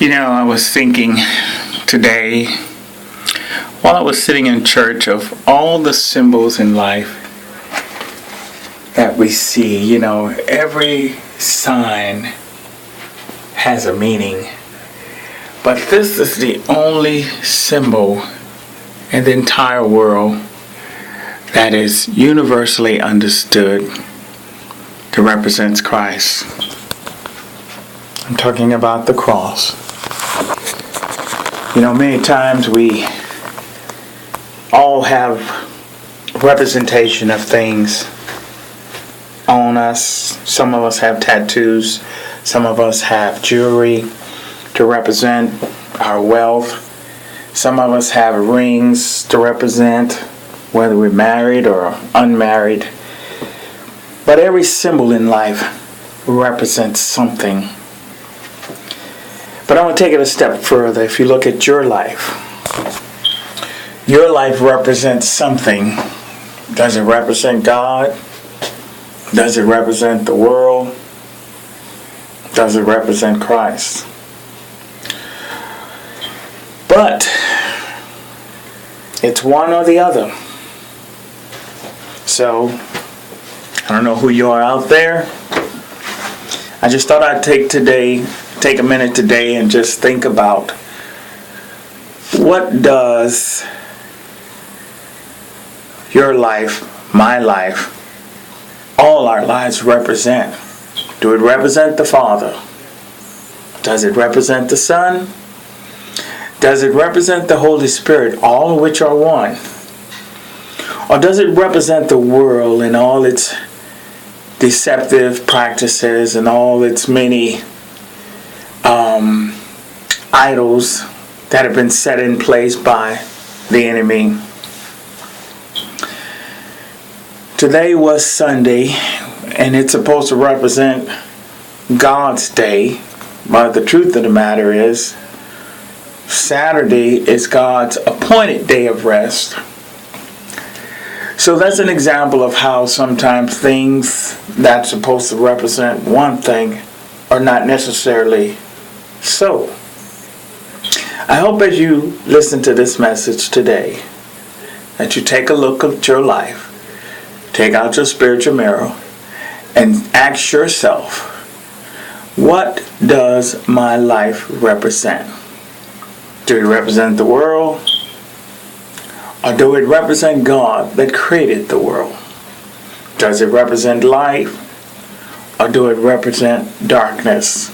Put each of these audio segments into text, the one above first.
I was thinking today, while I was sitting in church, of all the symbols in life that we see. Every sign has a meaning. But this is the only symbol in the entire world that is universally understood that represents Christ. I'm talking about the cross. Many times we all have representation of things on us. Some of us have tattoos. Some of us have jewelry to represent our wealth. Some of us have rings to represent whether we're married or unmarried. But every symbol in life represents something. But I want to take it a step further. If you look at your life represents something. Does it represent God? Does it represent the world? Does it represent Christ? But it's one or the other. So, I don't know who you are out there. I just thought I'd take a minute today and just think about, what does your life, my life, all our lives represent? Do it represent the Father? Does it represent the Son? Does it represent the Holy Spirit, all of which are one? Or does it represent the world and all its deceptive practices and all its many idols that have been set in place by the enemy? Today was Sunday, and it's supposed to represent God's day, but the truth of the matter is, Saturday is God's appointed day of rest. So that's an example of how sometimes things that's supposed to represent one thing are not necessarily so. I hope as you listen to this message today that you take a look at your life, take out your spiritual mirror, and ask yourself, what does my life represent? Do it represent the world? Or do it represent God that created the world? Does it represent life? Or do it represent darkness?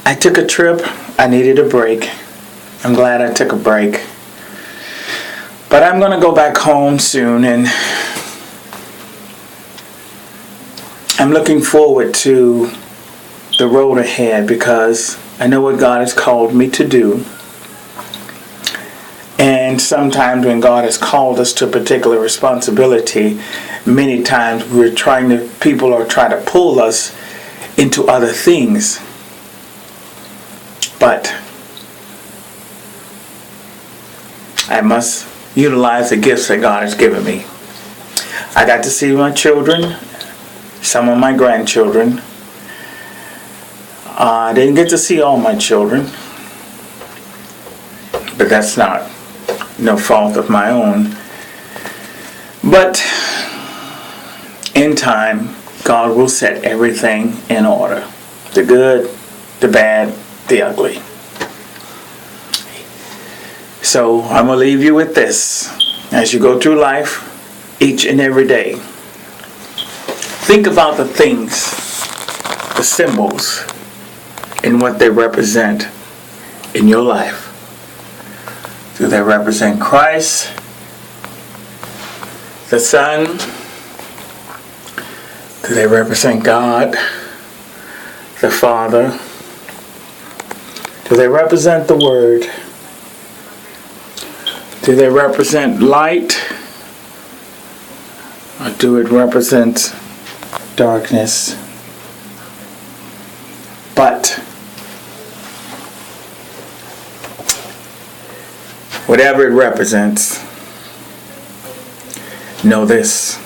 I took a trip. I needed a break. I'm glad I took a break. But I'm going to go back home soon, and I'm looking forward to the road ahead, because I know what God has called me to do. And sometimes when God has called us to a particular responsibility, many times people are trying to pull us into other things. But I must utilize the gifts that God has given me. I got to see my children, some of my grandchildren. I didn't get to see all my children, but that's no fault of my own. But in time, God will set everything in order. The good, the bad, the ugly. So I'm going to leave you with this. As you go through life, each and every day, think about the things, the symbols, and what they represent in your life. Do they represent Christ, the Son? Do they represent God, the Father? Do they represent the Word? Do they represent light? Or do it represent darkness? But whatever it represents, know this.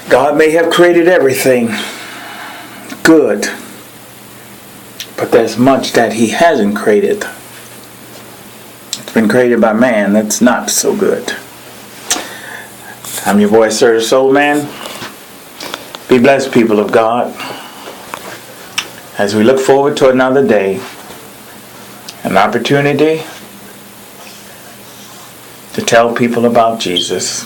God may have created everything good, but there's much that He hasn't created. It's been created by man that's not so good. I'm your boy, Sir Soul Man. Be blessed, people of God, as we look forward to another day, an opportunity to tell people about Jesus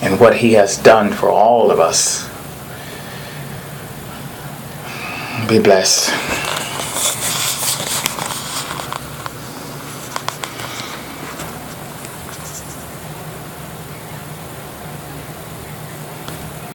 and what He has done for all of us. Be blessed.